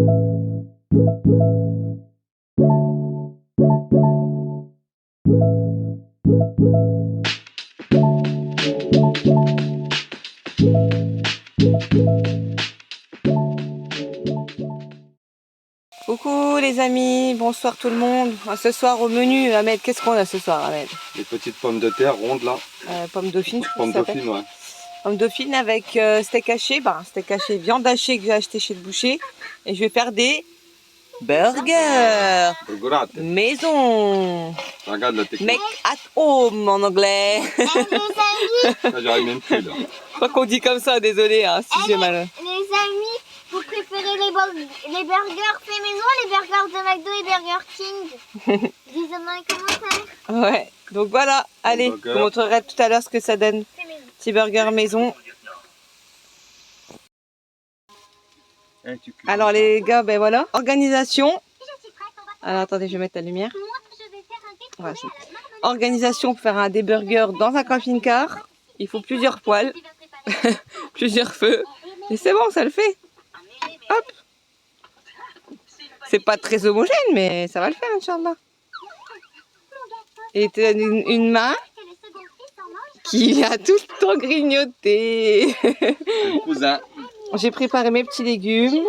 Coucou les amis, bonsoir tout le monde. Ce soir au menu, Ahmed, qu'est-ce qu'on a ce soir, Ahmed? Les petites pommes de terre rondes là. Pommes dauphines, je crois. Pommes dauphines, ouais. Pommes dauphines avec steak haché, viande hachée que j'ai acheté chez le boucher. Et je vais faire des burgers maison. Regarde la technique. Make at home en anglais. J'arrive même plus là. Je crois qu'on dit comme ça, désolé hein, si j'ai mal. Les amis, vous préférez les burgers faits maison, les burgers de McDo et Burger King? Dites-le dans les commentaires. Ouais, donc voilà, allez, je vous montrerai tout à l'heure ce que ça donne. Petit burger maison. Alors les gars, ben voilà, organisation. Alors attendez, je vais mettre la lumière. Voilà, organisation pour faire des burgers dans un camping-car. Il faut plusieurs poêles, plusieurs feux. Et c'est bon, ça le fait. Hop. C'est pas très homogène, mais ça va le faire, Inch'Allah. Et une main qui a tout le temps grignoté. Cousin. J'ai préparé mes petits légumes.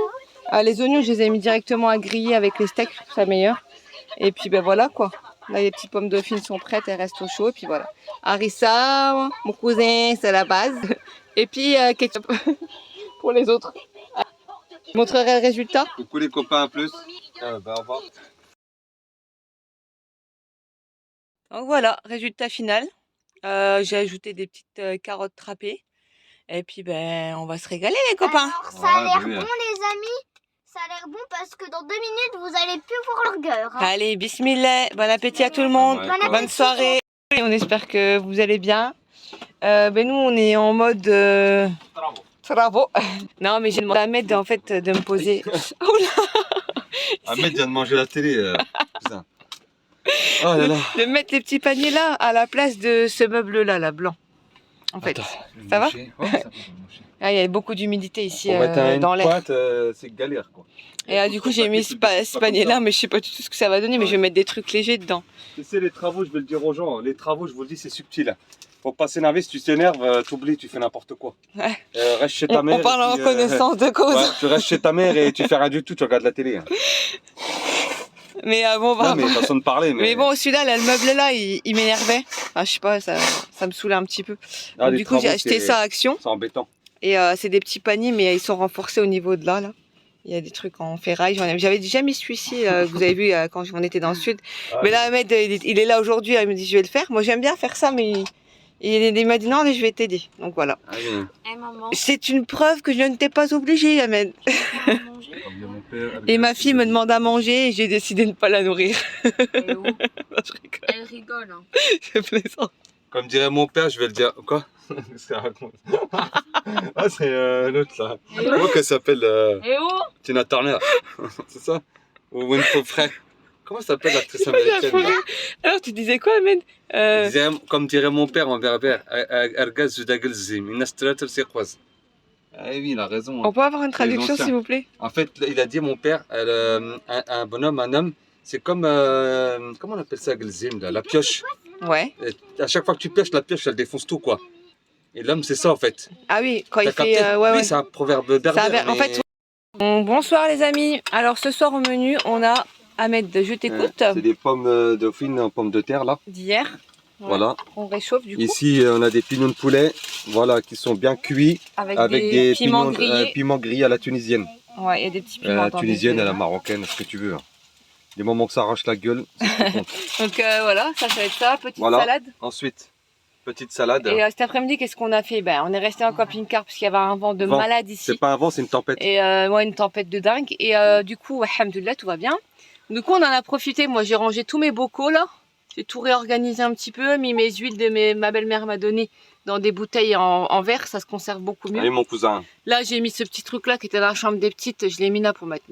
Les oignons, je les ai mis directement à griller avec les steaks, pour que ça meilleur. Et puis ben voilà quoi. Là, les petites pommes dauphines sont prêtes, elles restent au chaud. Et puis voilà. Harissa, mon cousin, c'est la base. Et puis ketchup pour les autres. Je montrerai le résultat. Coucou les copains, à plus. Au revoir. Donc voilà, résultat final. J'ai ajouté des petites carottes râpées. Et puis ben on va se régaler les copains. Alors ça a l'air bon les amis. Ça a l'air bon parce que dans 2 minutes vous allez plus voir leur gueule. Allez, bismillah, bon appétit à tout le monde. Bonne soirée. On espère que vous allez bien. Ben nous on est en mode travaux. Non mais j'ai demandé à Ahmed en fait de me poser. Oh là. Ahmed vient de manger la télé. Oh là là. De mettre les petits paniers là à la place de ce meuble là, blanc. En fait, ça va? Ouais, ça va. Ah, il y a beaucoup d'humidité ici dans l'air. C'est galère quoi. Et du coup j'ai mis ce panier là, mais je sais pas du tout ce que ça va donner, mais je vais mettre des trucs légers dedans. Tu sais les travaux, je vais le dire aux gens, les travaux je vous le dis c'est subtil. Faut pas s'énerver, si tu t'énerves, t'oublies, tu fais n'importe quoi. Ouais. Reste chez ta mère. On parle en connaissance de cause. Ouais, tu restes chez ta mère et tu fais rien du tout, tu regardes la télé. Mais bon, bah, non, mais façon de parler. Mais bon, celui-là, le meuble là, il m'énervait. Enfin, je sais pas, ça me saoulait un petit peu. Ah, donc, du coup, j'ai acheté ça à Action. C'est embêtant. Et c'est des petits paniers, mais ils sont renforcés au niveau de là. Il y a des trucs en ferraille. J'avais déjà mis celui-ci, que vous avez vu quand on était dans le sud. Ah, mais là, Ahmed, il est là aujourd'hui. Il me dit, je vais le faire. Moi, j'aime bien faire ça, mais il m'a dit non, mais je vais t'aider. Donc voilà. Ah, oui. C'est une preuve que je ne t'ai pas obligée, Ahmed. Et ma fille me demande à manger et j'ai décidé de ne pas la nourrir. Elle rigole. Hein. C'est plaisant. Comme dirait mon père, je vais le dire. Quoi? Ah, c'est l'autre là. Comment qu'elle s'appelle Tina Turner. C'est ça? Ou Winfrey Frey. Comment s'appelle l'actrice américaine là? Alors tu disais quoi, Ahmed? Comme dirait mon père en berbère. Ah oui, il a raison. On peut avoir une traduction s'il vous plaît? En fait, il a dit mon père, un bonhomme, un homme, c'est comme, comment on appelle ça, la pioche. Ouais. Et à chaque fois que tu pioches, la pioche, elle défonce tout quoi. Et l'homme, c'est ça en fait. Ah oui, quand il fait... oui, c'est un proverbe berbère. En fait, bonsoir les amis. Alors ce soir au menu, on a Ahmed, je t'écoute. C'est des pommes dauphines en pommes de terre là. D'hier. Ouais. Voilà. On réchauffe du coup. Ici, on a des pignons de poulet, voilà, qui sont bien cuits. Avec des piments grillés à la tunisienne. Ouais, il y a des petits piments. À la tunisienne, à la marocaine, ce que tu veux. Du moment que ça arrache la gueule, c'est tout. Donc voilà, ça va être ça, petite salade. Ensuite, petite salade. Et cet après-midi, qu'est-ce qu'on a fait? On est resté en camping-car parce qu'il y avait un vent de malade ici. C'est pas un vent, c'est une tempête. Et une tempête de dingue. Et du coup, alhamdoulilah, tout va bien. Du coup, on en a profité. Moi, j'ai rangé tous mes bocaux là. J'ai tout réorganisé un petit peu, mis mes huiles ma belle-mère m'a donné dans des bouteilles en verre, ça se conserve beaucoup mieux. Allez mon cousin. Là, j'ai mis ce petit truc là qui était dans la chambre des petites. Je l'ai mis là pour mettre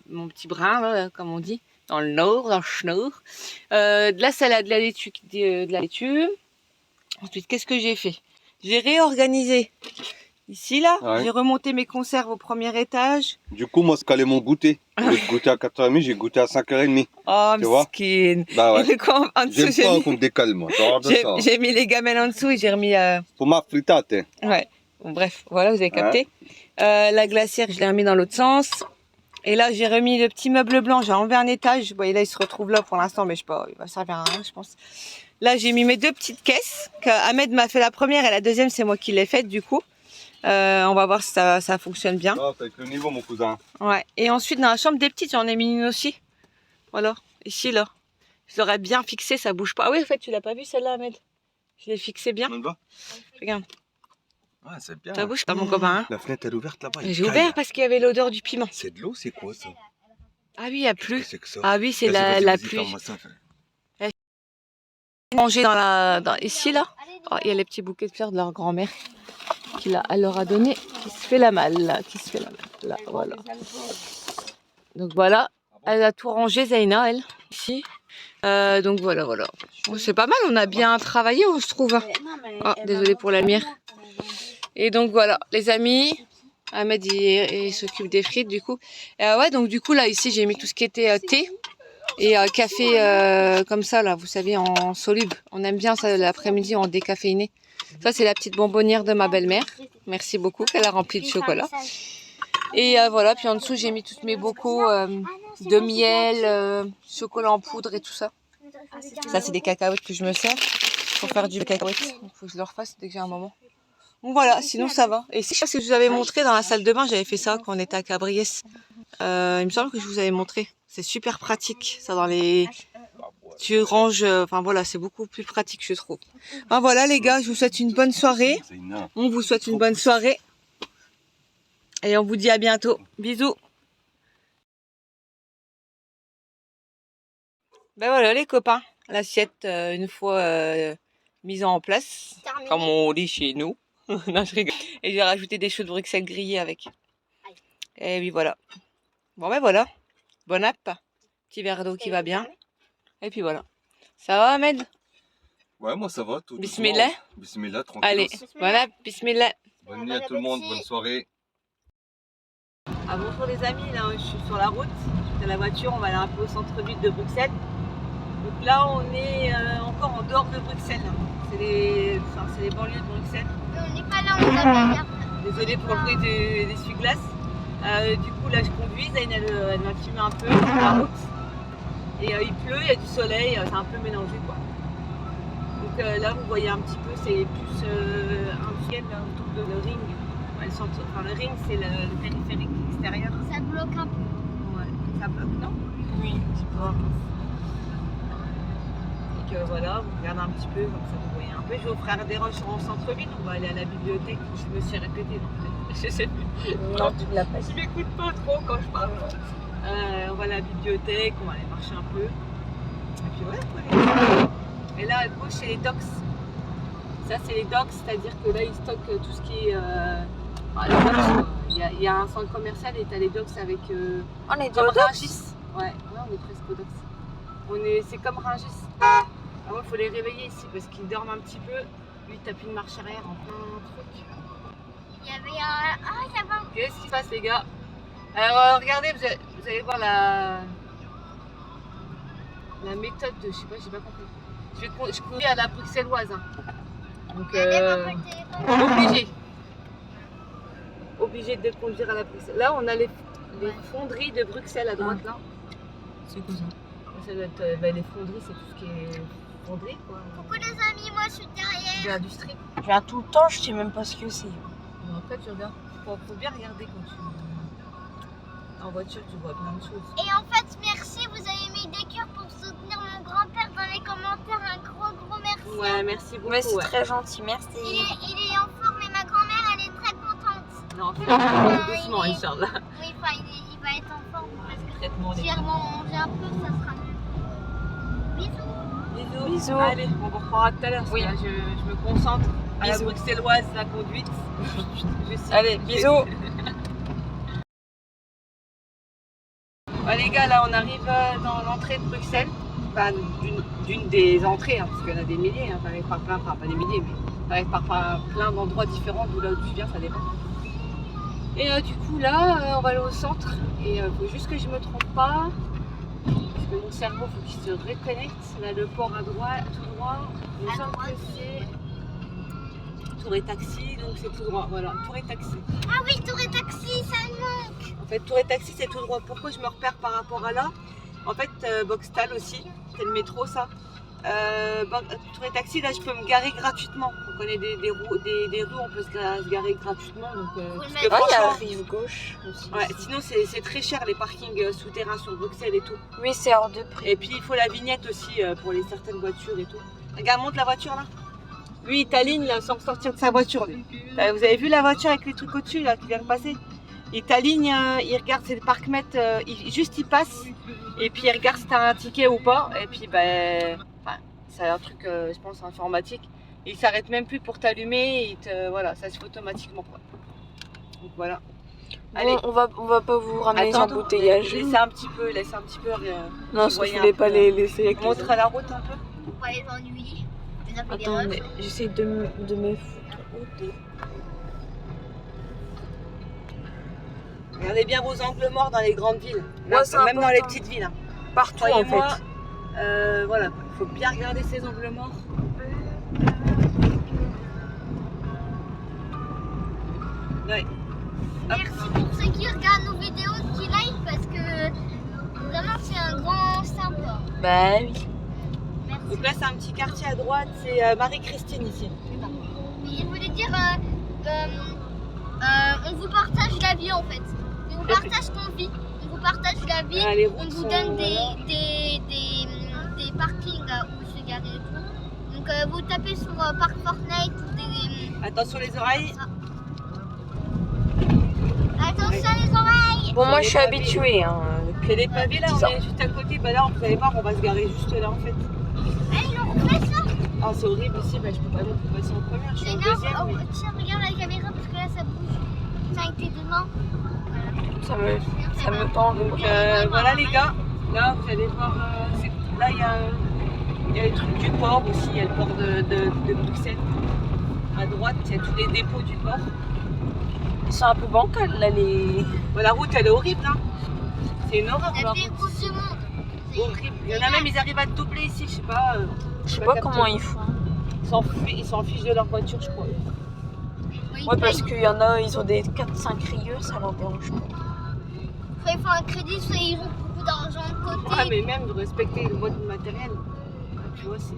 mon petit brin, là, comme on dit, dans le nord, dans le schnour. De la salade, de la laitue. Ensuite, qu'est-ce que j'ai fait? J'ai réorganisé Ici, là, Ouais. j'ai remonté mes conserves au premier étage. Du coup, moi, c'est calé mon goûter. Au lieu de goûter à 4h30, j'ai goûté à 5h30. Oh, Tu vois? miskin. Bah ouais. Et le coin en dessous, J'aime pas qu'on me décale, moi. T'as hors de ça. j'ai mis les gamelles en dessous et j'ai remis... Pour ma fritate. Ouais. Bon, bref, voilà, vous avez capté. La glacière, je l'ai remis dans l'autre sens. Et là, j'ai remis le petit meuble blanc. J'ai enlevé un étage. Bon, et là, il se retrouve là pour l'instant, mais je sais pas, il va servir à rien, je pense. Là, j'ai mis mes 2 petites caisses. Ahmed m'a fait la première et la deuxième, c'est moi qui l'ai faite, du coup. On va voir si ça fonctionne bien. Ah, t'as avec le niveau, mon cousin. Ouais. Et ensuite, dans la chambre des petites, j'en ai mis une aussi. Voilà. Ici, là. Je l'aurais bien fixé, ça bouge pas. Ah oui, en fait, tu l'as pas vu celle-là, Ahmed? Je l'ai fixée bien. On y va? Regarde. Ouais, c'est bien. Ça bouge pas, mon copain. Hein. La fenêtre, elle est ouverte là-bas. J'ai ouvert parce qu'il y avait l'odeur du piment. C'est de l'eau, c'est quoi ça? Ah oui, il n'y a plus. C'est que ça. Ah oui, c'est Vas-y, la vas-y, pluie. ferme-moi ça. Manger ici, là. Oh, il y a les petits bouquets de fleurs de leur grand-mère elle leur a donné, qui se fait la malle, là, là, voilà. Donc voilà, elle a tout rangé, Zaina, elle, ici. Donc voilà. Bon, c'est pas mal, on a bien travaillé, on se trouve. Oh, désolée pour la lumière. Et donc voilà, les amis, Ahmed, il s'occupe des frites, du coup. Ouais, donc du coup, là, ici, j'ai mis tout ce qui était thé. Et café comme ça, là, vous savez, en soluble. On aime bien ça l'après-midi en décaféiné. Ça, c'est la petite bonbonnière de ma belle-mère. Merci beaucoup, qu'elle a rempli de chocolat. Et voilà, puis en dessous, j'ai mis tous mes bocaux de miel, chocolat en poudre et tout ça. Ça, c'est des cacahuètes que je me sers pour faire du cacahuète. Il faut que je le refasse dès que j'ai un moment. Donc voilà, sinon ça va. Et si je sais pas si je vous avais montré dans la salle de bain, j'avais fait ça quand on était à Cabriès. Il me semble que je vous avais montré. C'est super pratique, ça dans les... Tu ranges, enfin voilà, c'est beaucoup plus pratique je trouve. Enfin voilà les gars, je vous souhaite une bonne soirée. On vous souhaite une bonne soirée. Et on vous dit à bientôt. Bisous. Ben voilà les copains, l'assiette une fois mise en place, comme on dit chez nous. Non, je rigole. Et j'ai rajouté des choux de Bruxelles grillés avec. Et oui voilà. Bon ben voilà. Bon app. Petit verre d'eau qui va bien. Et puis voilà. Ça va Ahmed? Ouais, moi ça va. Tout Bismillah. doucement. Bismillah, tranquille. Allez, voilà, bismillah. Bonne nuit à tout le monde, bonne soirée. Ah, bonjour les amis, là je suis sur la route, je suis à la voiture, on va aller un peu au centre-ville de Bruxelles. Donc là on est encore en dehors de Bruxelles, c'est les banlieues de Bruxelles. On n'est pas là, on va bien. Désolée pour le bruit des essuie-glaces. Du coup là je conduis, Zayn elle m'a filmé un peu sur la route. Et il pleut, il y a du soleil, c'est un peu mélangé quoi. Donc là vous voyez un petit peu, c'est plus un ciel autour de le ring. Enfin, le ring c'est le périphérique extérieur. Ça bloque un peu. Ouais, ça bloque, non? Oui. Donc voilà, vous regardez un petit peu, comme ça vous voyez un peu. Je vais au Frères des Roches en centre-ville, on va aller à la bibliothèque. Je me suis répétée en fait. Je sais plus. Non, tu ne l'as pas. Je m'écoute pas trop quand je parle. On va à la bibliothèque, on va aller marcher un peu. Et puis voilà. Et là à gauche c'est les docks. Ça c'est les docks, c'est-à-dire que là ils stockent tout ce qui est... il y a un centre commercial et tu as les docks avec... On est comme dans le Rungis. Ouais, on est presque aux docks. C'est comme Rungis. Ah ouais, faut les réveiller ici parce qu'ils dorment un petit peu. Lui il tape une marche arrière en plein truc. Il y avait un... Ah, il y avait un... Qu'est-ce qui se passe les gars? Alors regardez, vous allez voir la méthode de... Je sais pas compris. Je conduis à la bruxelloise. Hein. Donc obligé de conduire à la Bruxelles. Là on a les fonderies de Bruxelles à droite là. C'est quoi ça? Ça doit être les fonderies, c'est tout ce qui est fonderie quoi. Coucou les amis, moi je suis derrière. De l'industrie. Je viens tout le temps, je sais même pas ce que c'est. Bon, après tu regardes. Faut bien regarder quand tu... En voiture tu vois plein de choses. Et en fait, merci, vous avez mis des cœurs pour soutenir mon grand-père dans les commentaires. Un gros merci. Ouais, merci beaucoup. Mais c'est ouais. très gentil, merci. Il est en forme et ma grand-mère, elle est très contente. Non, fais doucement, Inch'Allah. Oui, enfin, il va être en forme parce que Traitement des si elle mange un peu, ça sera mieux. Bisous. Bisous. Allez, on reprendra tout à l'heure. Oui. Là, je me concentre à la Bisous. bruxelloise, la conduite. Allez, bisous. Ouais, les gars, là on arrive dans l'entrée de Bruxelles. Enfin, d'une des entrées, hein, parce qu'il y en a des milliers. Hein, pas des milliers, mais par plein d'endroits différents, d'où là où tu viens, ça dépend. Et du coup là, on va aller au centre et il faut juste que je me trompe pas. Parce que mon cerveau, faut qu'il se reconnecte. Là, le port à droite, tout droit. Il me semble que c'est Tour et Taxi, donc c'est tout droit. Voilà, Tour et Taxi. Ah oui, Tour et Taxi, ça me manque. En fait, Tour et Taxi, c'est tout droit. Pourquoi je me repère par rapport à là? En fait, Boxtal aussi, c'est le métro, ça. Tour et Taxi, là, je peux me garer gratuitement. On connaît des rues, on peut se garer gratuitement. Donc, parce que Ah, il y a la franchement, rive gauche aussi. ouais, sinon, c'est très cher les parkings souterrains sur Bruxelles et tout. Oui, c'est hors de prix. Et puis il faut la vignette aussi pour les certaines voitures et tout. Regarde, monte la voiture là. Lui, il t'aligne là, sans sortir de sa voiture. Lui. Vous avez vu la voiture avec les trucs au-dessus là qui vient de passer? Il t'aligne, il regarde c'est le parc-mètre, juste il passe et puis il regarde si t'as un ticket ou pas. Et puis c'est un truc, je pense, informatique. Il s'arrête même plus pour t'allumer. Voilà, ça se fait automatiquement quoi. Donc voilà. Allez. Bon, on va pas vous ramener Attends, les embouteillages. Laissez un petit peu. Non, si je vous voyez voulais un pas peu. les laisser avec les Montre la route un peu. Pour pas les ennuyer. Les appeler des Attends, refs. mais j'essaie de me foutre au dos. Regardez bien vos angles morts dans les grandes villes, Ouais, c'est même dans important. les petites villes. Hein. Partout en Croyez-moi, fait. voilà, il faut bien regarder ces angles morts. Ouais. Merci pour ceux qui regardent nos vidéos, qui like parce que vraiment c'est un grand sympa. Bah oui. Merci. Donc là, c'est un petit quartier à droite, c'est Marie-Christine ici. Et je voulais dire, on vous partage la vie en fait. On vous partage ce qu'on vit. On vous partage la vie. Les On routes vous sont, donne voilà. des parkings où se garer et tout. Donc vous tapez sur Parc Fortnite ou des... Attention les oreilles. Attention les oreilles. Bon, moi je suis les habituée. Hein. C'est les pavés là, 10 ans. on est juste à côté. Bah là, vous allez voir, on va se garer juste là en fait. Allez, on fait ça. Ah, c'est horrible ici, bah, je peux pas non plus passer en première, je suis C'est en énorme. deuxième. Oh, Mais... tiens, regarde la caméra parce que là ça bouge. Ça a été demain. Voilà. Ça me tend. Donc voilà les gars, là vous allez voir, là il y a les trucs du port aussi, il y a le port de Bruxelles. À droite, il y a tous les dépôts du port. Ils sont un peu bancales là les. Bon, la route elle est horrible, hein. C'est une horreur La la plus route. grosse du monde. C'est Horrible. Il y en a même, ils arrivent à te doubler ici, je sais pas. Je sais pas comment ils font. Ils s'en fichent de leur voiture, je crois. Oui, Ouais, parce qu'il y en a, ils ont des 4-5 rieurs, ça leur dérange pas. Soit ils font un crédit, soit ils ont beaucoup d'argent de côté. Ouais, mais même de respecter le mode matériel. Tu vois, c'est.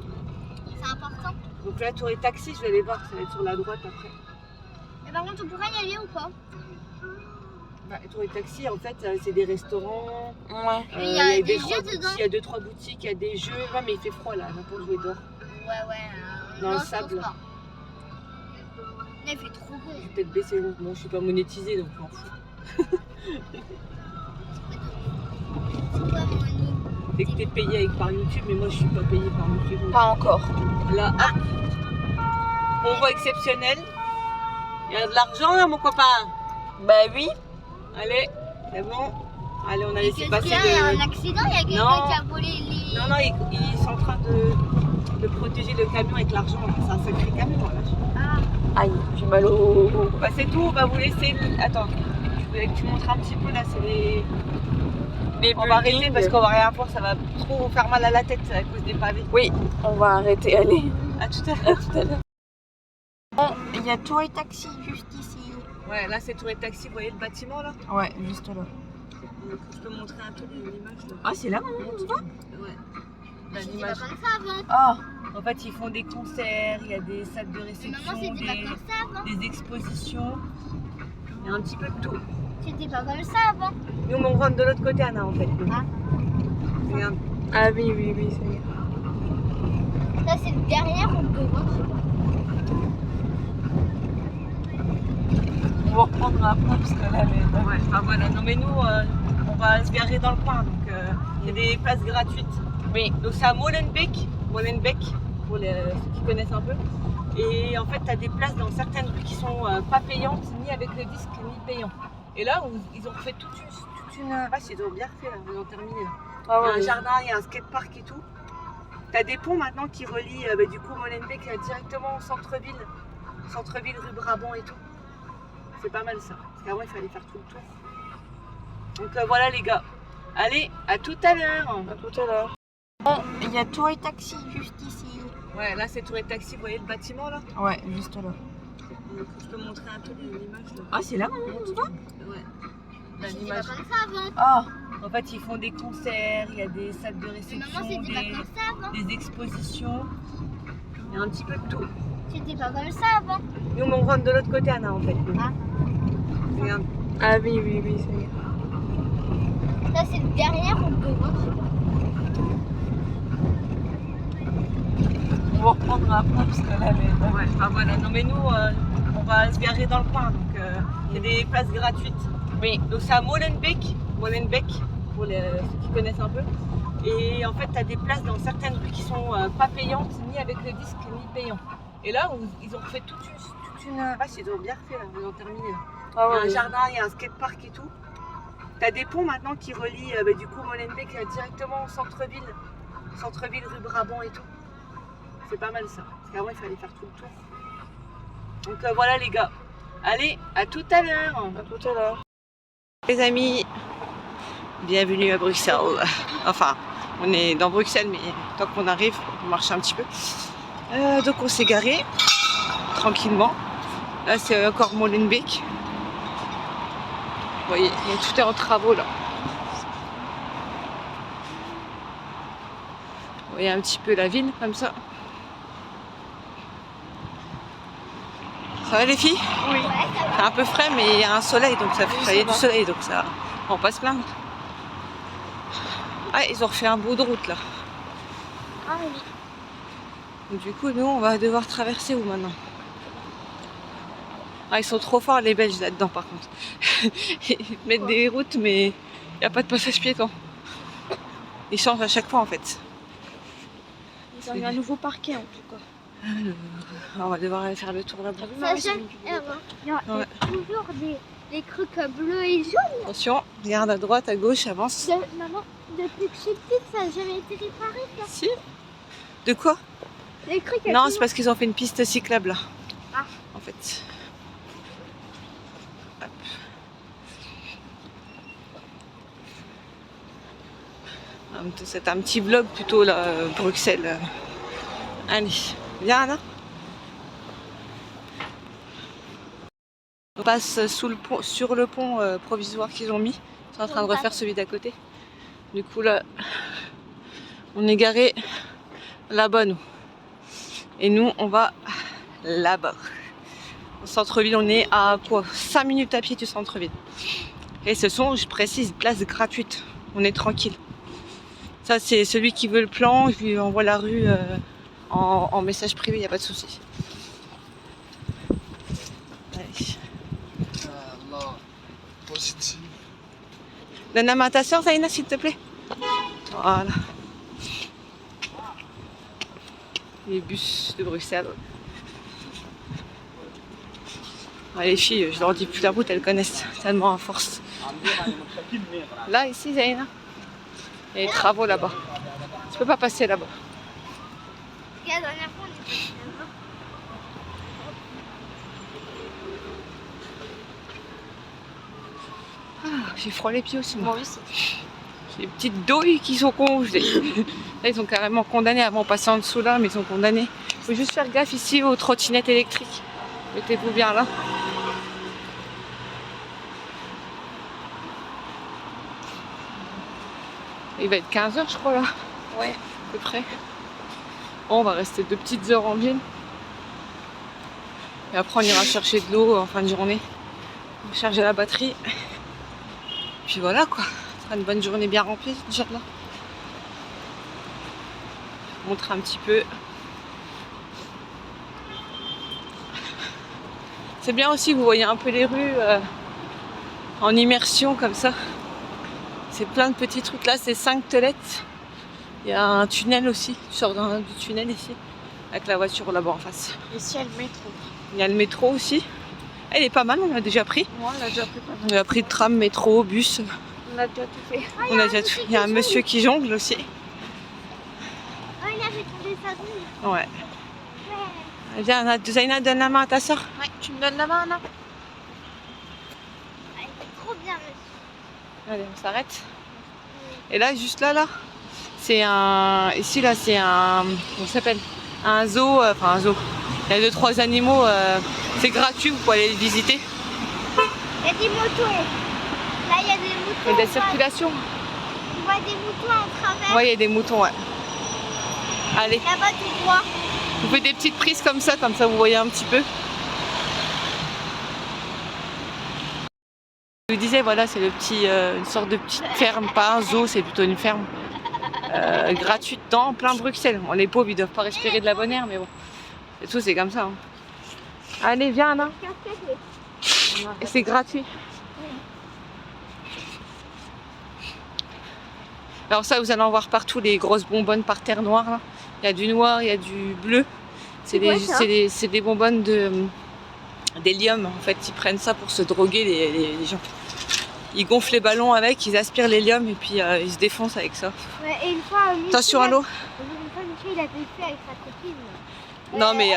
C'est important. Donc là, Tour et Taxi, je vais aller voir, ça va être sur la droite après. Mais par contre, on pourrait y aller ou pas? Bah, Tour et Taxi, en fait, c'est des restaurants. Ouais. Mais il y a des trois jeux boutiques, dedans. il y a 2-3 boutiques, il y a des jeux. Ouais, mais il fait froid là, on n'a pas jouer dehors. Ouais. Dans non, le je sable. pense pas. Là, il fait trop beau. Je vais peut-être baisser le. Bon, je suis pas monétisée donc je m'en fous. C'est quoi mon lit? Dès que t'es payé avec par YouTube, mais moi je suis pas payée par YouTube. Pas encore. Là, hop. Convoi exceptionnel. Il y a de l'argent là, mon copain. Bah oui. Allez, c'est bon. Allez, on a Et laissé qu'est-ce passer qu'il y a? Il y a le. un accident, il y a quelqu'un Non. qui a volé les... Non, ils sont en train de protéger le camion avec l'argent. C'est un sacré camion là. Ah, Aïe, j'ai mal au. Bah, c'est tout, on va vous laisser. Attends, je voulais que tu montres un petit peu là, c'est les. On va arrêter parce qu'on va rien voir, ça va trop faire mal à la tête à cause des pavés. Oui, on va arrêter, allez. À tout à l'heure. Tout à l'heure. Bon, il y a Tour et Taxi juste ici. Ouais, là c'est Tour et Taxi, vous voyez le bâtiment là? Ouais, juste là. Je peux montrer un peu l'image là. Ah, c'est là, maman, tu vois? Ouais. Là, c'était pas l'image. comme ça avant. Ah, En fait, ils font des concerts, il y a des salles de Mais réception, maman, c'était pas comme ça avant. des expositions. Il y a un petit peu de tout. C'était pas comme ça avant. Nous, on rentre de l'autre côté, Anna, en fait. Ah. Regarde. ah oui, ça y est. Ça, c'est derrière, on peut voir. Je sais pas. On va reprendre après parce que là, mais... Ouais, enfin voilà. Non, mais nous, on va se garer dans le coin, donc il y a des places gratuites. Oui. Donc c'est à Molenbeek, pour ceux qui connaissent un peu. Et en fait, tu as des places dans certaines rues qui sont pas payantes, ni avec le disque, ni payant. Et là, ils ont fait toute une vache, ils ont bien refait là, ils ont terminé là. Ah Il y a ouais, un jardin, il y a un skatepark et tout. T'as des ponts maintenant qui relient du coup Molenbeek directement au centre-ville. Centre-ville, rue Brabant et tout. C'est pas mal ça. Parce qu'avant il fallait faire tout le tour. Donc voilà les gars. Allez, à tout à l'heure. À tout à l'heure. Il y a Tour et Taxi juste ici. Ouais, là c'est Tour et Taxi, vous voyez le bâtiment là? Ouais, juste là. Je peux montrer un peu l'image là. Ah, c'est là maintenant, tu vois? Ouais. Là, C'était pas l'image. comme ça avant. Ah, En fait, ils font des concerts, il y a des salles de Mais réception, maman, c'était pas comme ça avant. des expositions. Il y a un petit peu de tout. C'était pas comme ça avant. Nous, on rentre de l'autre côté, Anna, en fait. Ah. Regarde. ah oui, oui, oui, ça y est. Ça, c'est derrière, on peut voir. On va reprendre après parce que là, elle Ouais, enfin voilà. Non, mais nous, on va se garer dans le coin, donc il y a des places gratuites. Oui. Donc c'est à Molenbeek, pour ceux qui connaissent un peu. Et en fait, tu as des places dans certaines rues qui sont pas payantes, ni avec le disque, ni payant. Et là, ils ont refait toute une vache, ils ont bien refait, là, ils ont terminé. Là. Ah Il y a ouais, un jardin, il y a un skatepark et tout. Tu as des ponts maintenant qui relient du coup Molenbeek directement au centre-ville. Centre-ville, rue Brabant et tout. C'est pas mal ça. Parce qu'avant, il fallait faire tout le tour. Donc voilà les gars. Allez, à tout à l'heure. à tout à l'heure. Les amis, bienvenue à Bruxelles. Enfin, on est dans Bruxelles, mais tant qu'on arrive, on marche un petit peu. Donc on s'est garé tranquillement. Là, c'est encore Molenbeek. Vous voyez, tout est en travaux là. Vous voyez un petit peu la ville comme ça. Ça va les filles? Oui. C'est un peu frais, mais il y a un soleil, donc ça y a du soleil, donc ça, on va pas se plaindre. Ah, ils ont refait un bout de route là. Ah oui. Donc, du coup, nous, on va devoir traverser où maintenant? Ah, ils sont trop forts les Belges là-dedans, par contre. Ils mettent des routes, mais il n'y a pas de passage piéton. Ils changent à chaque fois en fait. Ils ont mis un nouveau parquet en tout cas. Alors, on va devoir aller faire le tour là-bas. Ça, il y a Ouais. toujours des trucs bleus et jaunes. Attention, regarde à droite, à gauche, avance. Maman, depuis que je suis petite, ça n'a jamais été réparé. Ça. Si. De quoi? Les trucs Non, c'est parce qu'ils ont fait une piste cyclable là. Ah. En fait. Hop. C'est un petit vlog plutôt là, Bruxelles. Allez, viens Anna. On passe sous le pont, sur le pont provisoire qu'ils ont mis. Ils sont en train de refaire celui d'à côté. Du coup là, on est garé là-bas nous. Et nous, on va là-bas. Au centre-ville, on est à quoi? 5 minutes à pied du centre-ville. Et ce sont, je précise, places gratuites. On est tranquille. Ça, c'est celui qui veut le plan. Je lui envoie la rue en message privé, il n'y a pas de souci. Allez. Donne la main à ta soeur, Zaina, s'il te plaît. Voilà. Les bus de Bruxelles. Ah, les filles, je leur dis plus la route, elles connaissent tellement à force. Là, ici, Zaina, il y a des travaux là-bas. Tu peux pas passer là-bas. La dernière fois, on est passé là-bas. Ah, j'ai froid les pieds aussi, moi. Moi aussi. J'ai des petites douilles qui sont congelées. Là, ils sont carrément condamnés avant de passer en dessous là, mais ils sont condamnés. Il faut juste faire gaffe ici aux trottinettes électriques. Mettez-vous bien là. Il va être 15h, je crois, là. Ouais. À peu près. Bon, on va rester 2 petites heures en ville. Et après, on ira chercher de l'eau en fin de journée. On va charger la batterie. Puis voilà, quoi. Ce sera une bonne journée bien remplie, Inch'Allah. Je vous montre un petit peu. C'est bien aussi, vous voyez un peu les rues en immersion comme ça. C'est plein de petits trucs. Là, c'est 5 toilettes. Il y a un tunnel aussi. Tu sors du tunnel ici. Avec la voiture là-bas en face. Ici, il y a le métro. Il y a le métro aussi. Elle est pas mal, on l'a déjà pris. Moi, on a déjà pris pas mal. On a pris le tram, métro, bus. On a déjà tout fait. On a déjà tout. Il y a un monsieur qui jongle aussi. Oh, il y avait Ouais. Viens, Zaina, donne la main à ta soeur. Ouais, tu me donnes la main, là? Elle est trop bien, monsieur. Allez, on s'arrête. Et là, juste là, c'est un... Ici, là, c'est un... Comment ça s'appelle? Un zoo, enfin un zoo. Il y a 2-3 animaux, c'est gratuit, vous pouvez aller les visiter. Il y a des moutons. Là, il y a des moutons. Il y a de la circulation. On voit des moutons en travers. Ouais, il y a des moutons, ouais. Allez, Là-bas, tout droit. vous faites des petites prises comme ça vous voyez un petit peu. Je vous disais, voilà, c'est le petit, une sorte de petite ferme, pas un zoo, c'est plutôt une ferme gratuite dans plein Bruxelles. Bon, les pauvres, ils doivent pas respirer de la bonne air, mais bon, c'est tout, c'est comme ça. Hein. Allez, viens, Anna. Et c'est gratuit. Alors ça, vous allez en voir partout, les grosses bonbonnes par terre noire. Là. Il y a du noir, il y a du bleu. C'est des bonbonnes d'hélium. En fait, ils prennent ça pour se droguer, les gens. Ils gonflent les ballons avec, ils aspirent l'hélium et puis ils se défoncent avec ça. Ouais, et une fois, Attention à l'eau. Une fois, Michel, il avait fait avec sa copine. Non, mais...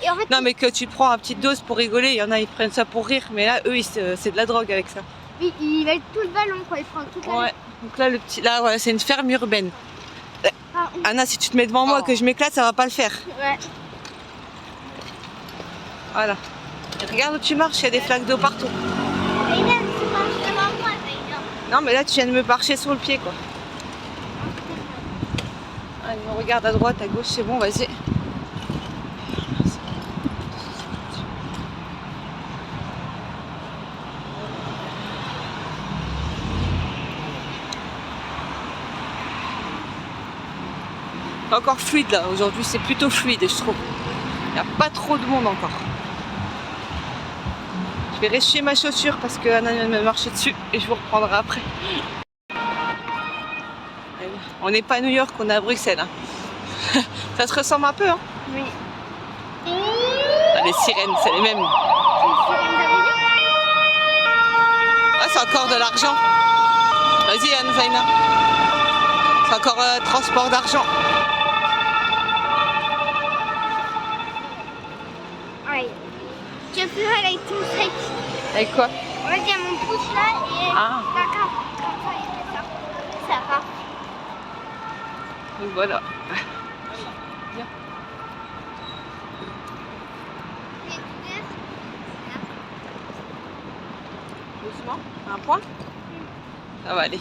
Et en fait, Non, mais que tu prends une petite dose pour rigoler, il y en a, ils prennent ça pour rire. Mais là, eux, c'est de la drogue avec ça. il va être tout le ballon, quoi. Il prend toute la... Ouais. Donc là, le petit... Là, voilà, c'est une ferme urbaine. Ah, Anna, si tu te mets devant moi que je m'éclate, ça va pas le faire. ouais. Voilà. Et regarde où tu marches, il y a des flaques d'eau partout. Mais là, tu marches devant moi, Zaina. Non, mais là, tu viens de me marcher sur le pied, quoi. Allez, on regarde à droite, à gauche, c'est bon, vas-y. Encore fluide là, aujourd'hui c'est plutôt fluide je trouve. Il n'y a pas trop de monde encore. Je vais réchauffer ma chaussure parce que Anna vient de me marcher dessus et je vous reprendrai après. On n'est pas à New York, on est à Bruxelles. Hein. Ça se ressemble un peu. Hein. Oui. Ah, les sirènes, c'est les mêmes. Ah, c'est encore de l'argent. Vas-y Anne Zaina. C'est encore transport d'argent. Ouais. Je peux aller avec tout sec. Avec quoi? En fait, il y a mon pouce là et Ah. la carte. Comme ça, il fait ça. Ça va. Donc voilà. Viens. Doucement. Un point? Ça va aller.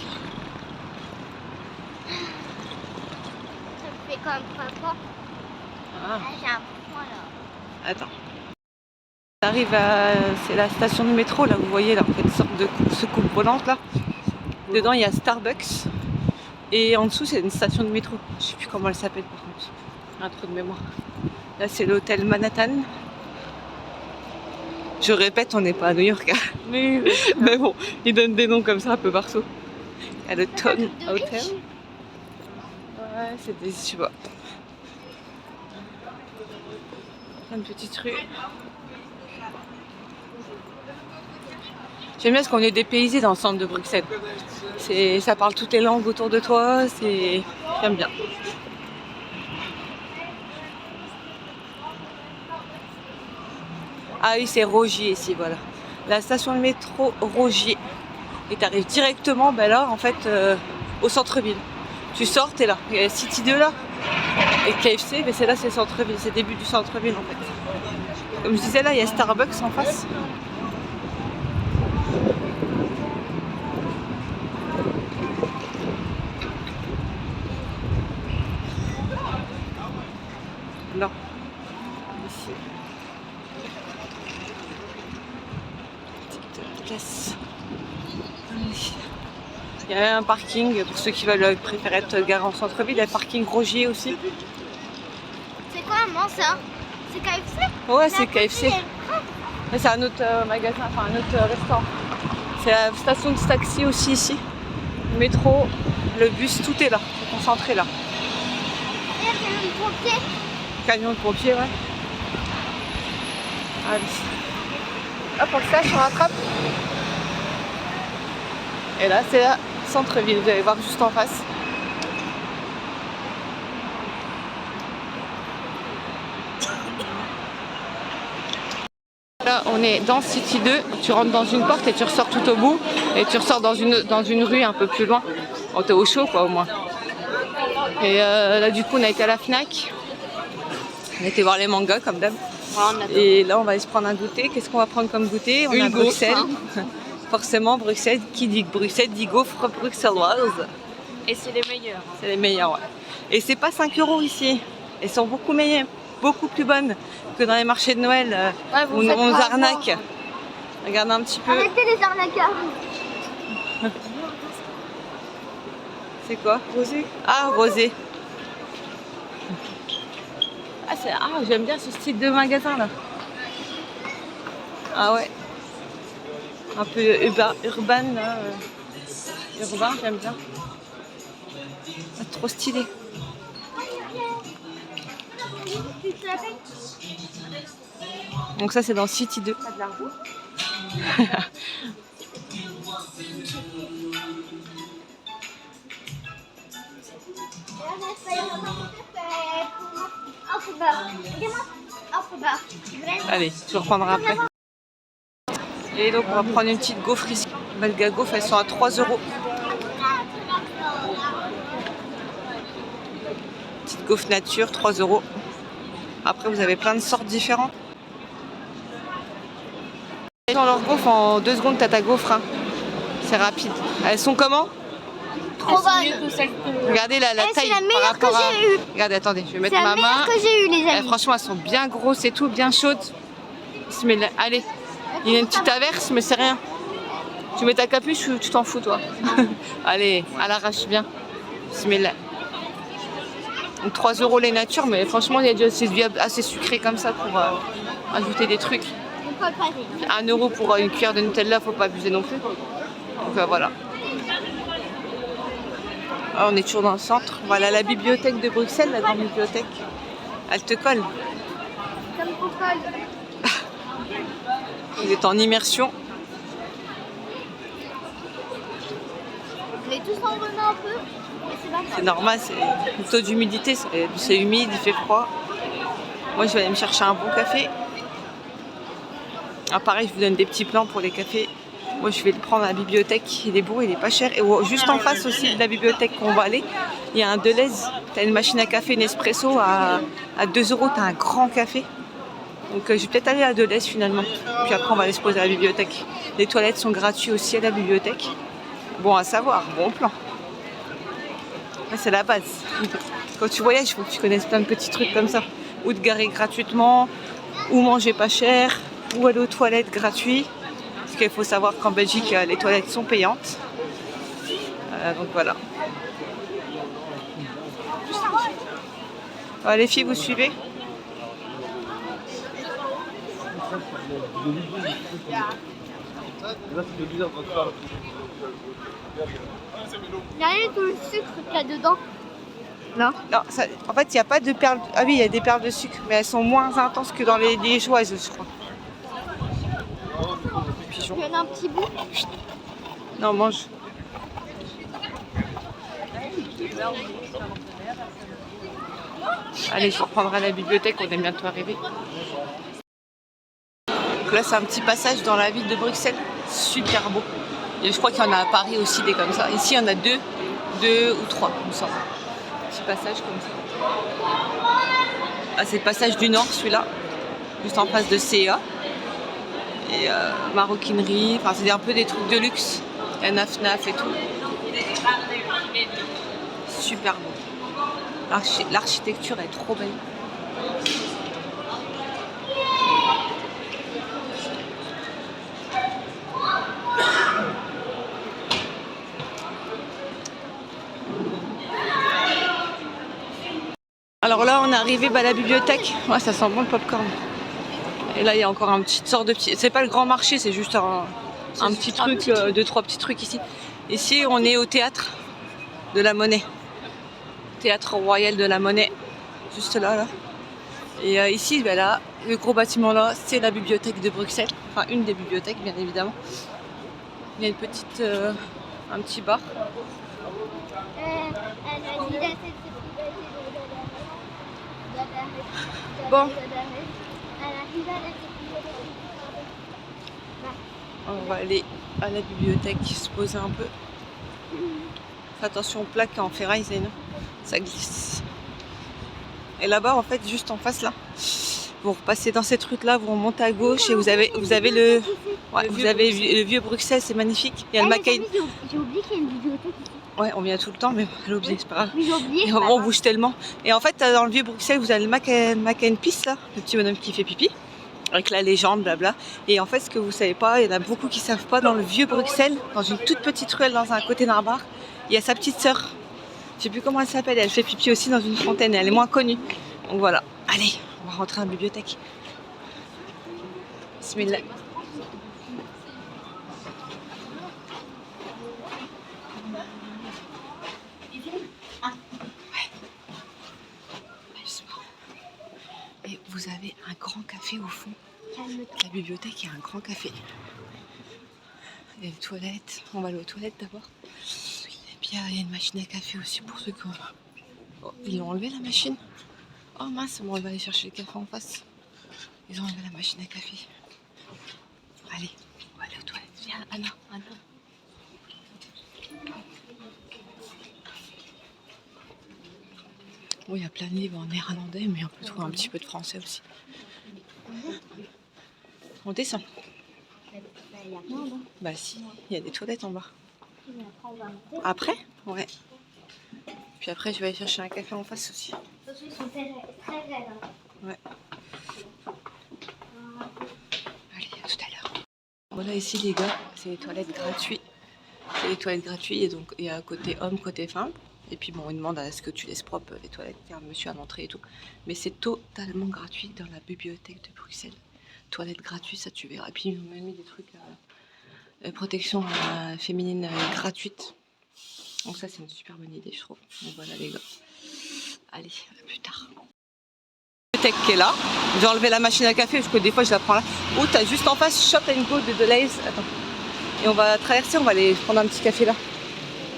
Ça me fait comme papa. Ah. Là, j'ai un point là. Attends. On arrive à... C'est la station de métro, là, vous voyez, là, on fait une sorte de soucoupe volante, là. Dedans, il y a Starbucks. Et en dessous, c'est une station de métro. Je sais plus comment elle s'appelle, par contre. Un trou de mémoire. Là, c'est l'hôtel Manhattan. Je répète, on n'est pas à New York. Hein. Mais bon, ils donnent des noms comme ça un peu partout. Il y a le Ton Hotel. Ouais, c'est des... Je sais pas. Une petite rue. J'aime bien parce qu'on est dépaysé dans le centre de Bruxelles. Ça parle toutes les langues autour de toi. J'aime bien. Ah oui, c'est Rogier ici, voilà. La station de métro Rogier. Et tu arrives directement, ben là, en fait, au centre-ville. Tu sors, t'es là. Il y a City 2 là. Et KFC, mais c'est là, c'est le centre-ville. C'est le début du centre-ville, en fait. Comme je disais, là, il y a Starbucks en face. Là. Ici. Petite place. Il y a un parking pour ceux qui veulent préférer être garés en centre-ville. Il y a le parking Rogier aussi. C'est quoi, maman, ça? C'est KFC? Ouais, c'est KFC. C'est un autre magasin, enfin un autre restaurant. C'est la station de taxi aussi ici. Le métro, le bus, tout est là. C'est concentré là. Et là, c'est le pompier. Camion de pompier, ouais. Allez. Hop, on se lâche, on rattrape. Et là, c'est la centre-ville. Vous allez voir juste en face. là, on est dans City 2. Tu rentres dans une porte et tu ressors tout au bout. Et tu ressors dans une rue un peu plus loin. Bon, t'es au chaud, quoi, au moins. Et là, du coup, on a été à la Fnac. On a été voir les mangas, comme d'hab. Et là, on va aller se prendre un goûter. Qu'est-ce qu'on va prendre comme goûter? On a Bruxelles. Hein. Forcément, Bruxelles. Qui dit Bruxelles dit gaufres bruxelloises. Et c'est les meilleurs. C'est les meilleurs, ouais. Et c'est pas 5 € ici. Elles sont beaucoup meilleures, beaucoup plus bonnes que dans les marchés de Noël où on nous arnaque. Regardez un petit peu. Arrêtez les arnaqueurs. C'est quoi? Rosé. Ah, rosé. Ah, j'aime bien ce style de magasin là. Ah ouais. Un peu urbain là. Urbain, j'aime bien. Ah, trop stylé. Donc ça c'est dans City 2. Pas de l'argent. Allez, tu reprendras après. Et donc on va prendre une petite gaufre ici. Belga gaufre, elles sont à 3 €. Petite gaufre nature, 3 €. Après vous avez plein de sortes différentes. Dans leur gaufre, en 2 secondes t'as ta gaufre. Hein. C'est rapide. Elles sont comment? Trop bonne. Regardez la taille C'est la par meilleure rapport que à... j'ai eue. Regardez, attendez, je vais mettre C'est la ma main. meilleure que j'ai eue, les amis. Franchement, elles sont bien grosses et tout, bien chaudes. Bismillah. Allez, il y a une petite averse, mais c'est rien. Tu mets ta capuche ou tu t'en fous, toi? Allez, à l'arrache bien. Bismillah. Donc 3 € les natures, mais franchement, il y a déjà assez sucré comme ça pour ajouter des trucs. 1 € pour une cuillère de Nutella, faut pas abuser non plus. Donc voilà. Alors, on est toujours dans le centre. Voilà la bibliothèque de Bruxelles, la grande bibliothèque. Elle te colle. Ça me colle. Vous êtes en immersion. Je vais tous enlever un peu. Mais c'est pas grave. C'est normal, c'est le taux d'humidité, c'est humide, il fait froid. Moi, je vais aller me chercher un bon café. Ah, pareil, je vous donne des petits plans pour les cafés. Moi, je vais le prendre à la bibliothèque. Il est beau, il est pas cher. Et juste en face aussi de la bibliothèque qu'on va aller, il y a un Deleuze. Tu as une machine à café Nespresso à 2 €. Tu as un grand café. Donc, je vais peut-être aller à Deleuze finalement. Puis après, on va aller se poser à la bibliothèque. Les toilettes sont gratuites aussi à la bibliothèque. Bon à savoir, bon plan. C'est la base. Quand tu voyages, il faut que tu connaisses plein de petits trucs comme ça. Ou te garer gratuitement, ou manger pas cher, ou aller aux toilettes gratuites. Parce qu'il faut savoir qu'en Belgique, les toilettes sont payantes. Donc voilà. Alors, les filles, vous suivez? Regardez tout le sucre qu'il y a dedans. Non, ça, en fait, il n'y a pas de perles. Ah oui, il y a des perles de sucre, mais elles sont moins intenses que dans les liégeoises, je crois. Pigeon. Il y en a un petit bout. Non, mange. Allez, je reprendrai la bibliothèque, on est bientôt arrivé. Donc là, c'est un petit passage dans la ville de Bruxelles. Super beau. Et je crois qu'il y en a à Paris aussi des comme ça. Ici, il y en a deux ou trois, il me semble. Petit passage comme ça. Ah, c'est le passage du Nord, celui-là. Juste en face de CEA. Et maroquinerie, enfin, c'est un peu des trucs de luxe. Il y a Naf et tout. Super beau. L'architecture est trop belle. Alors là, on est arrivé à la bibliothèque. Ouais, ça sent bon le popcorn. Et là, il y a encore un petit sort de petit. C'est pas le grand marché, c'est juste un petit truc, deux, trois petits trucs ici. Ici, on est au théâtre de la Monnaie. Théâtre royal de la Monnaie. Juste là, là. Et ici, ben là, le gros bâtiment là, c'est la bibliothèque de Bruxelles. Enfin, une des bibliothèques, bien évidemment. Il y a une petite, un petit bar. Bon. On va aller à la bibliothèque se poser un peu. Fais attention aux plaques en ferraille, Zaina. Ça glisse. Et là-bas, en fait, juste en face là, vous repassez dans cette route-là, vous remontez à gauche et vous avez le vieux Bruxelles, c'est magnifique. Il y a le McCain. J'ai oublié qu'il y a une bibliothèque ici. Ouais, on vient tout le temps, mais on l'a oublié, c'est pas grave. Oui, j'ai oublié. Et on bouge tellement. Et en fait, dans le vieux Bruxelles, vous avez le McCain Peace là, le petit bonhomme qui fait pipi, avec la légende, blabla. Et en fait, ce que vous savez pas, il y en a beaucoup qui savent pas, dans le vieux Bruxelles, dans une toute petite ruelle dans un côté d'un bar, il y a sa petite sœur. Je sais plus comment elle s'appelle, elle fait pipi aussi dans une fontaine, elle est moins connue. Donc voilà, allez, on va rentrer dans la bibliothèque. Bismillah. Et vous avez un grand café au fond. La bibliothèque, il y a un grand café. Il y a les toilettes. On va aller aux toilettes d'abord. Et puis il y a une machine à café aussi pour ceux qui ont... Oh, ils l'ont enlevé la machine. Oh mince, bon, on va aller chercher le café en face. Ils ont enlevé la machine à café. Allez, on va aller aux toilettes. Viens, Anna. Bon, il y a plein de livres en néerlandais, mais on peut trouver un petit peu de français aussi. On descend. Bah si, il y a des toilettes en bas. Après? Ouais. Puis après, je vais aller chercher un café en face aussi. Ils sont très raides. Ouais. Allez, à tout à l'heure. Voilà, ici les gars, c'est les toilettes gratuites. C'est les toilettes gratuites et donc il y a côté homme, côté femme. Et puis bon, ils demandent à ce que tu laisses propre les toilettes, il y a un monsieur à l'entrée et tout. Mais c'est totalement gratuit dans la bibliothèque de Bruxelles. Toilettes gratuites, ça tu verras. Et puis ils ont même mis des trucs protection féminine gratuite. Donc ça c'est une super bonne idée je trouve. Donc voilà les gars. Allez, à plus tard. La bibliothèque qui est là. J'ai enlevé la machine à café parce que des fois je la prends là. Ou t'as juste en face Shop & Go de Deleuze. Attends. Et on va traverser, on va aller prendre un petit café là.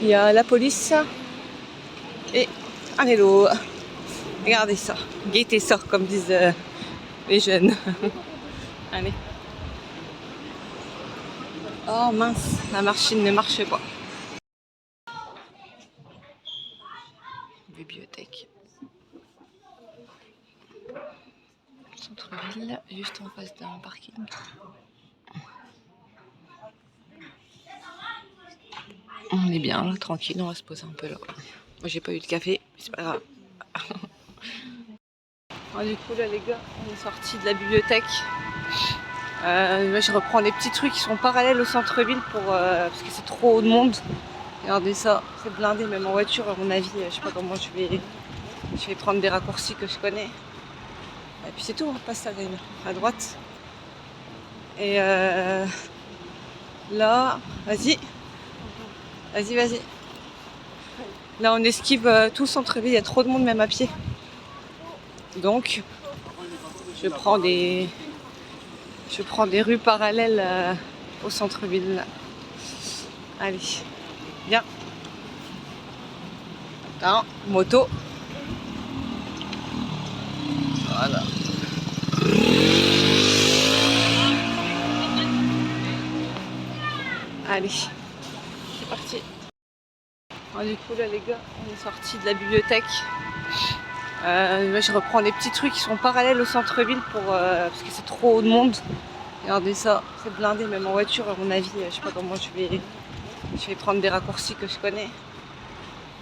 Il y a la police. Et un vélo. Regardez ça. Gaieté sort comme disent les jeunes. Allez. Oh mince, la machine ne marche pas. Bibliothèque. Centre-ville, juste en face d'un parking. On est bien là, tranquille, on va se poser un peu là. Moi j'ai pas eu de café, mais c'est pas grave. Du coup là les gars, on est sortis de la bibliothèque. Je reprends les petits trucs qui sont parallèles au centre-ville pour parce que c'est trop de monde. Regardez ça, c'est blindé même en voiture à mon avis. Je sais pas comment je vais prendre des raccourcis que je connais. Et puis c'est tout, on passe à droite. Et là, vas-y. Là on esquive tout le centre-ville, il y a trop de monde même à pied. Donc je prends des rues parallèles au centre-ville. Allez, viens. Attends, moto. Voilà. Allez, c'est parti. Du coup là les gars, on est sortis de la bibliothèque. Je reprends les petits trucs qui sont parallèles au centre-ville pour parce que c'est trop de monde. Regardez ça, c'est blindé même en voiture à mon avis. Je sais pas comment je vais prendre des raccourcis que je connais.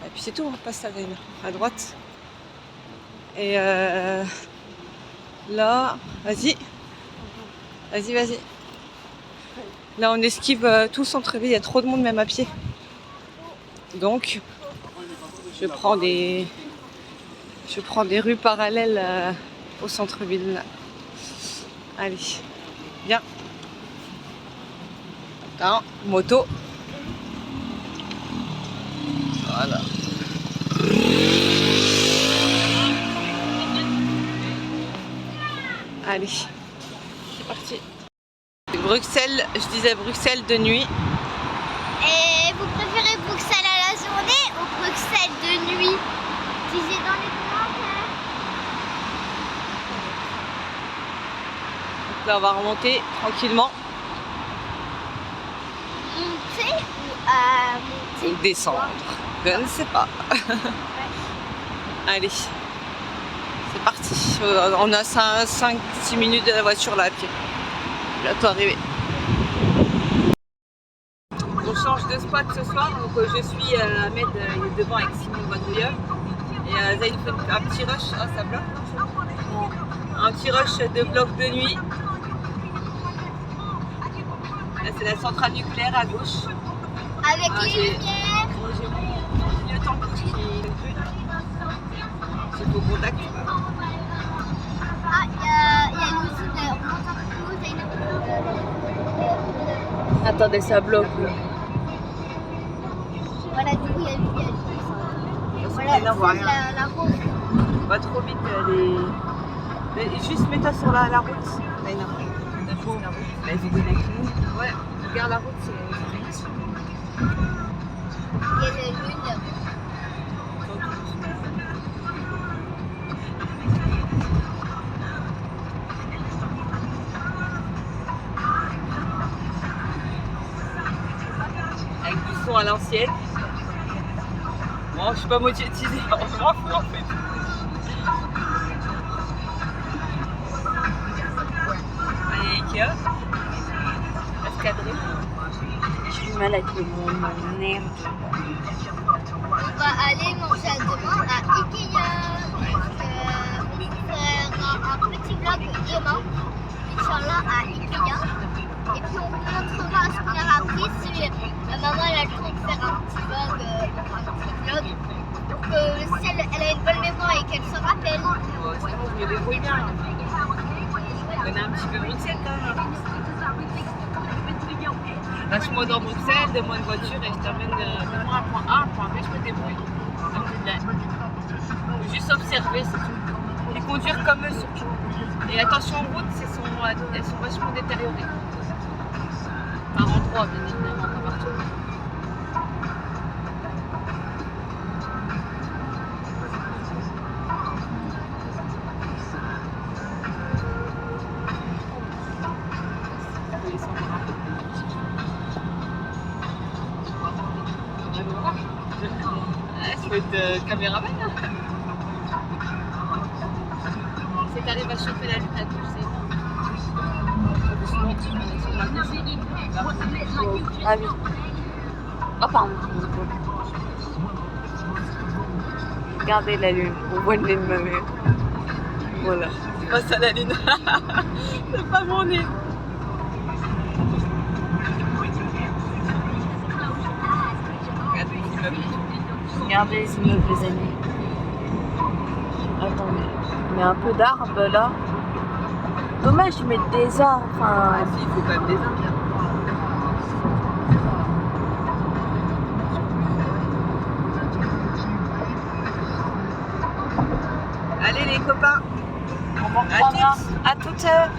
Et puis c'est tout, on passe à droite. Et là, vas-y. Là on esquive tout le centre-ville, il y a trop de monde même à pied. Donc je prends des rues parallèles au centre-ville. Allez, viens. Attends, moto. Voilà. Allez, c'est parti. Bruxelles, je disais Bruxelles de nuit. Et vous préférez Bruxelles à la journée ou Bruxelles de nuit? Disez dans les commentaires. Donc là on va remonter tranquillement. faut descendre. Je ne sais pas. Allez, c'est parti. On a 5-6 minutes de la voiture là à pied. Bientôt arrivé. On change de spot ce soir, donc je suis Ahmed, il est devant avec Simon Vadrouilleur. Et Zayn fait un petit rush, ah ça bloque non. Un petit rush de bloc de nuit. Là c'est la centrale nucléaire à gauche. Avec les lumières. J'ai mon clignotant rouge qui brûle. C'est au contact. Ah, il y a l'usine, on monte un peu plus haut, Attendez, ça bloque. voilà, du coup, il y a l'usine. Voilà, on voit rien. la rose. Va trop vite, mais juste mets-toi sur la route. Mais non. La route. Il faut donner la ouais, regarde la route, c'est. Il y a la lune. Avec du son à l'ancienne. Bon, je suis pas monétisée, on s'en fout en fait. Allez, Ikea. Escadré. J'ai du mal avec mon nerf. On va aller manger à demain à Ikea. On fera un petit vlog demain, Inch'Allah, à Ikea. Et puis on vous montrera ce qu'on a appris. Si maman elle a le temps de faire un petit vlog, pour que si elle a une bonne mémoire et qu'elle se rappelle. Ouais, c'est bon, je me débrouille bien. On a un petit peu Bruxelles quand même. Lâche-moi dans Bruxelles, donne-moi une voiture et je t'emmène de moi à point A à point B, je me débrouille. Il faut juste observer, c'est tout. Et conduire comme eux surtout. Et attention aux routes, elles sont vachement détériorées. Par endroits, bien évidemment, pas partout. Ça peut être caméraman. C'est que t'arrives à chauffer la lune à gauche, c'est Ah oui. Oh pardon. Regardez la lune, on voit le nez de ma mère. Voilà. c'est pas ça la lune. C'est pas mon nez. Regardez les immeubles, les amis. Attendez, il y a un peu d'arbres là. Dommage, ils mettent des arbres. Enfin, Ah si, il faut quand même des arbres. Allez les copains, on va reprendre à toutes. à toute heure.